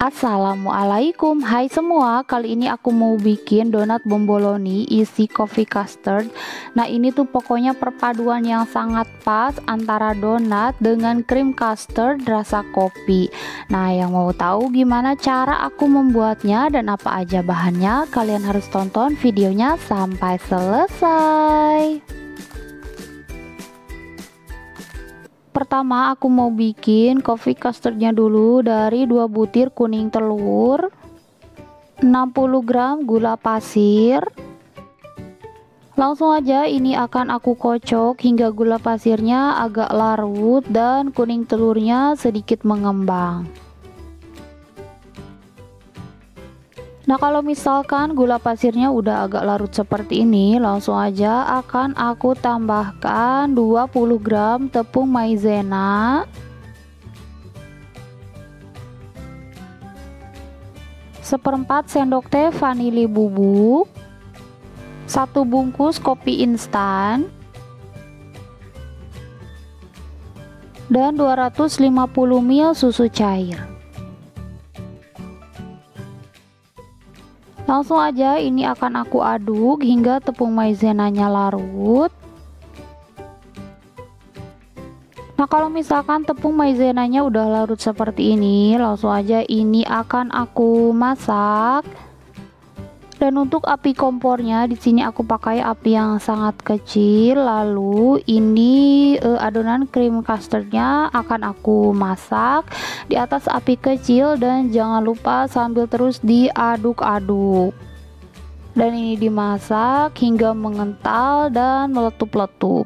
Assalamualaikum, hai semua. Kali ini aku mau bikin donat bomboloni isi coffee custard. Nah, ini tuh pokoknya perpaduan yang sangat pas antara donat dengan krim custard rasa kopi. Nah, yang mau tahu gimana cara aku membuatnya dan apa aja bahannya, kalian harus tonton videonya sampai selesai. Pertama aku mau bikin coffee custardnya dulu dari 2 butir kuning telur, 60 gram gula pasir. Langsung aja ini akan aku kocok hingga gula pasirnya agak larut dan kuning telurnya sedikit mengembang. Nah, kalau misalkan gula pasirnya udah agak larut seperti ini, langsung aja akan aku tambahkan 20 gram tepung maizena, 1/4 sendok teh vanili bubuk, 1 bungkus kopi instan, dan 250 ml susu cair. Langsung aja ini akan aku aduk hingga tepung maizenanya larut. Nah, kalau misalkan tepung maizenanya udah larut seperti ini, langsung aja ini akan aku masak. Dan untuk api kompornya di sini aku pakai api yang sangat kecil. Lalu ini adonan krim custardnya akan aku masak di atas api kecil dan jangan lupa sambil terus diaduk-aduk. Dan ini dimasak hingga mengental dan meletup-letup.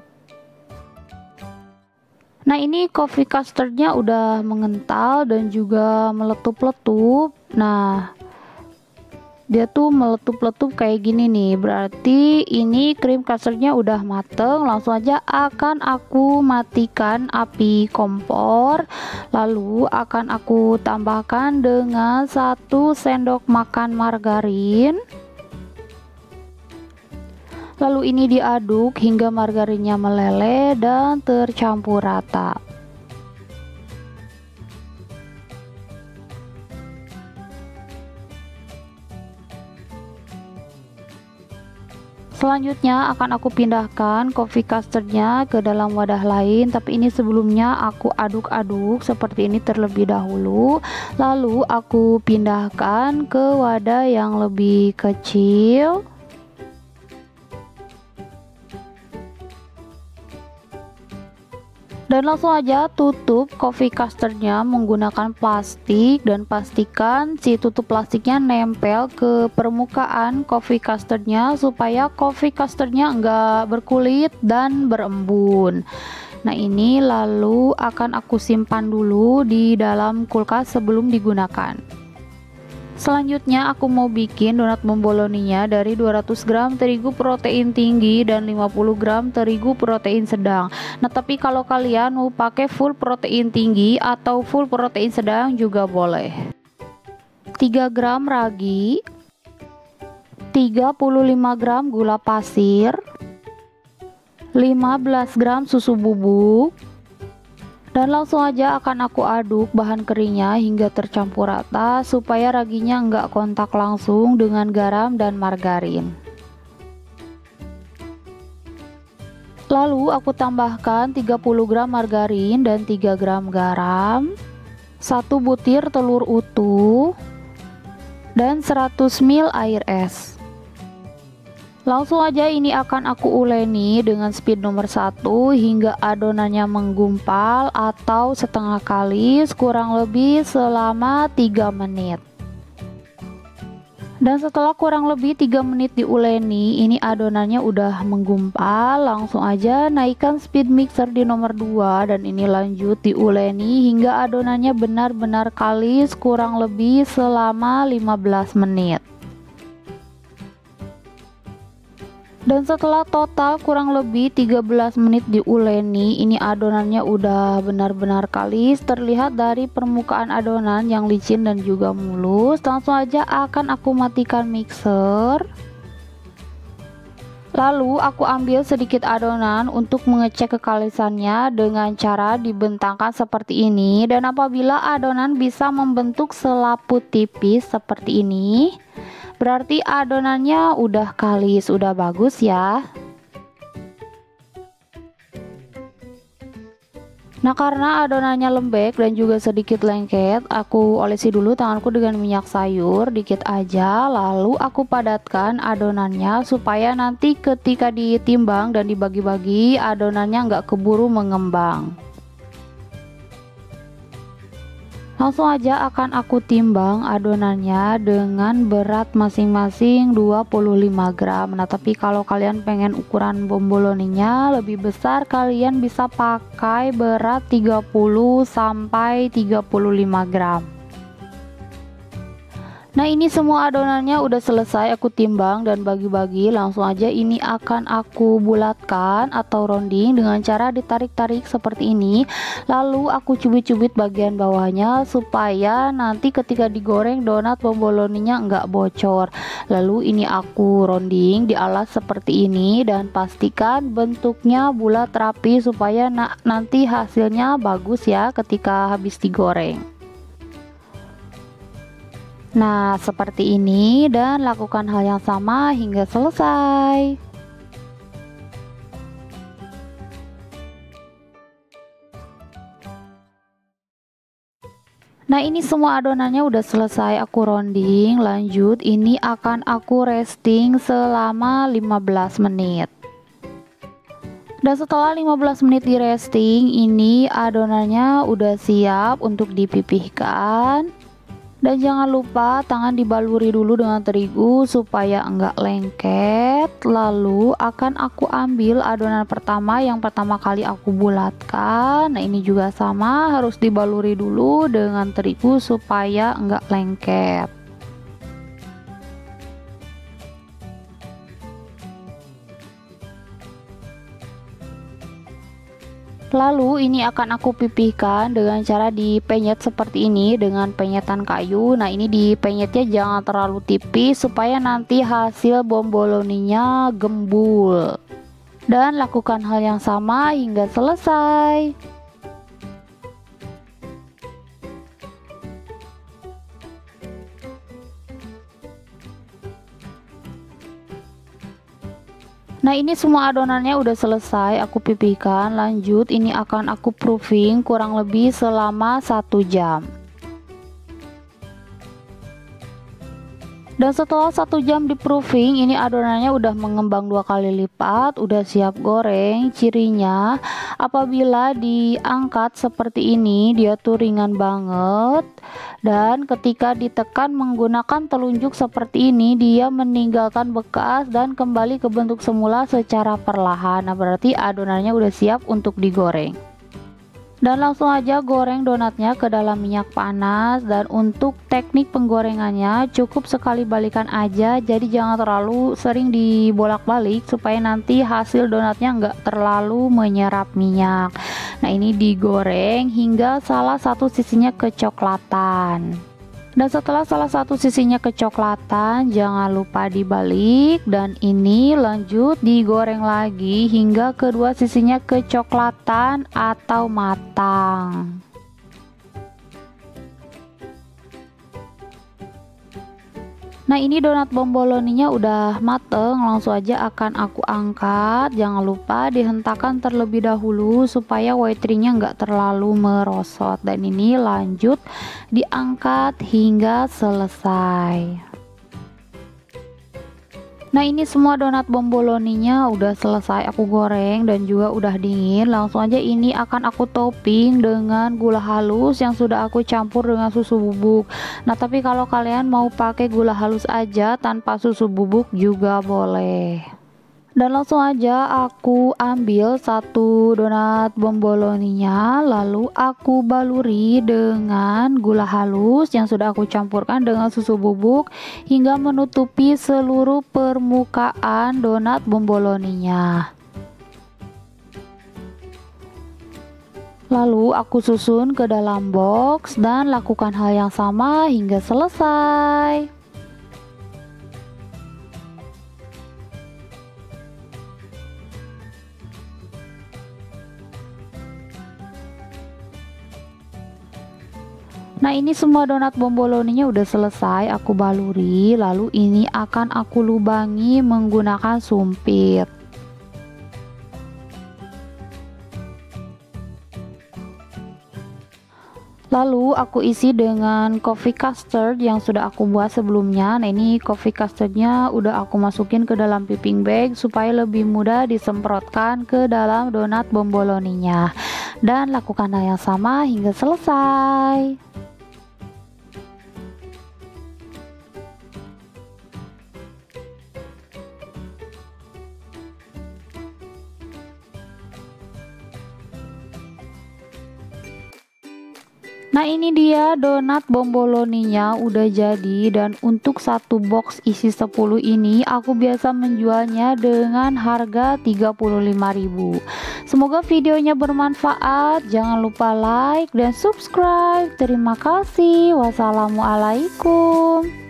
Nah, ini coffee custardnya udah mengental dan juga meletup-letup. Nah, dia tuh meletup-letup kayak gini nih, berarti ini krim custardnya udah mateng. Langsung aja akan aku matikan api kompor, lalu akan aku tambahkan dengan 1 sendok makan margarin. Lalu ini diaduk hingga margarinnya meleleh dan tercampur rata. Selanjutnya akan aku pindahkan coffee custardnya ke dalam wadah lain, tapi ini sebelumnya aku aduk-aduk seperti ini terlebih dahulu. Lalu aku pindahkan ke wadah yang lebih kecil. Dan langsung aja tutup coffee custardnya menggunakan plastik dan pastikan si tutup plastiknya nempel ke permukaan coffee custardnya supaya coffee custardnya enggak berkulit dan berembun. Nah, ini lalu akan aku simpan dulu di dalam kulkas sebelum digunakan. Selanjutnya aku mau bikin donat bomboloninya dari 200 gram terigu protein tinggi dan 50 gram terigu protein sedang. Nah, tapi kalau kalian mau pakai full protein tinggi atau full protein sedang juga boleh. 3 gram ragi, 35 gram gula pasir, 15 gram susu bubuk. Dan langsung aja akan aku aduk bahan keringnya hingga tercampur rata supaya raginya enggak kontak langsung dengan garam dan margarin. Lalu aku tambahkan 30 gram margarin dan 3 gram garam, 1 butir telur utuh, dan 100 ml air es. Langsung aja ini akan aku uleni dengan speed nomor 1 hingga adonannya menggumpal atau setengah kalis kurang lebih selama 3 menit. Dan setelah kurang lebih 3 menit diuleni, ini adonannya udah menggumpal. Langsung aja naikkan speed mixer di nomor 2 dan ini lanjut diuleni hingga adonannya benar-benar kalis kurang lebih selama 15 menit. Dan setelah total kurang lebih 13 menit diuleni, ini adonannya udah benar-benar kalis, terlihat dari permukaan adonan yang licin dan juga mulus. Langsung aja akan aku matikan mixer. Lalu aku ambil sedikit adonan untuk mengecek kekalisannya dengan cara dibentangkan seperti ini. Dan apabila adonan bisa membentuk selaput tipis seperti ini, berarti adonannya udah kalis, udah bagus ya. Nah, karena adonannya lembek dan juga sedikit lengket, aku olesi dulu tanganku dengan minyak sayur dikit aja, lalu aku padatkan adonannya supaya nanti ketika ditimbang dan dibagi-bagi adonannya nggak keburu mengembang. Langsung aja akan aku timbang adonannya dengan berat masing-masing 25 gram. Nah, tapi kalau kalian pengen ukuran bomboloninya lebih besar, kalian bisa pakai berat 30 sampai 35 gram. Nah, ini semua adonannya udah selesai aku timbang dan bagi-bagi. Langsung aja ini akan aku bulatkan atau rounding dengan cara ditarik-tarik seperti ini. Lalu aku cubit-cubit bagian bawahnya supaya nanti ketika digoreng donat bomboloninya nggak bocor. Lalu ini aku rounding dialas seperti ini dan pastikan bentuknya bulat rapi supaya nanti hasilnya bagus ya ketika habis digoreng. Nah, seperti ini dan lakukan hal yang sama hingga selesai. Nah, ini semua adonannya udah selesai aku rounding. Lanjut, ini akan aku resting selama 15 menit. Dan setelah 15 menit di resting, ini adonannya udah siap untuk dipipihkan. Dan jangan lupa tangan dibaluri dulu dengan terigu supaya enggak lengket. Lalu akan aku ambil adonan pertama yang pertama kali aku bulatkan. Nah, ini juga sama, harus dibaluri dulu dengan terigu supaya enggak lengket. Lalu ini akan aku pipihkan dengan cara dipenyet seperti ini dengan penyetan kayu. Nah, ini dipenyetnya jangan terlalu tipis supaya nanti hasil bomboloninya gembul. Dan lakukan hal yang sama hingga selesai. Nah, ini semua adonannya udah selesai aku pipihkan. Lanjut, ini akan aku proofing kurang lebih selama 1 jam. Dan setelah 1 jam di proofing, ini adonannya udah mengembang 2 kali lipat, udah siap goreng. Cirinya apabila diangkat seperti ini, dia tuh ringan banget. Dan ketika ditekan menggunakan telunjuk seperti ini, dia meninggalkan bekas dan kembali ke bentuk semula secara perlahan. Nah, berarti adonannya udah siap untuk digoreng. Dan langsung aja goreng donatnya ke dalam minyak panas. Dan untuk teknik penggorengannya cukup sekali balikan aja, jadi jangan terlalu sering dibolak-balik supaya nanti hasil donatnya nggak terlalu menyerap minyak. Nah, ini digoreng hingga salah satu sisinya kecoklatan. Dan setelah salah satu sisinya kecoklatan, jangan lupa dibalik. Dan ini lanjut digoreng lagi hingga kedua sisinya kecoklatan atau matang. Nah, ini donat bomboloninya udah mateng. Langsung aja akan aku angkat. Jangan lupa dihentakkan terlebih dahulu supaya white ringnya nggak terlalu merosot. Dan ini lanjut diangkat hingga selesai. Nah, ini semua donat bomboloninya udah selesai aku goreng dan juga udah dingin. Langsung aja ini akan aku topping dengan gula halus yang sudah aku campur dengan susu bubuk. Nah, tapi kalau kalian mau pakai gula halus aja tanpa susu bubuk juga boleh. Dan langsung aja aku ambil satu donat bomboloninya, lalu aku baluri dengan gula halus yang sudah aku campurkan dengan susu bubuk hingga menutupi seluruh permukaan donat bomboloninya. Lalu aku susun ke dalam box dan lakukan hal yang sama hingga selesai. Nah, ini semua donat bomboloninya udah selesai aku baluri, lalu ini akan aku lubangi menggunakan sumpit. Lalu aku isi dengan coffee custard yang sudah aku buat sebelumnya. Nah, ini coffee custardnya udah aku masukin ke dalam piping bag supaya lebih mudah disemprotkan ke dalam donat bomboloninya. Dan lakukan hal yang sama hingga selesai. Nah, ini dia donat bomboloninya udah jadi, dan untuk satu box isi 10 ini aku biasa menjualnya dengan harga 35.000. Semoga videonya bermanfaat. Jangan lupa like dan subscribe. Terima kasih. Wassalamualaikum.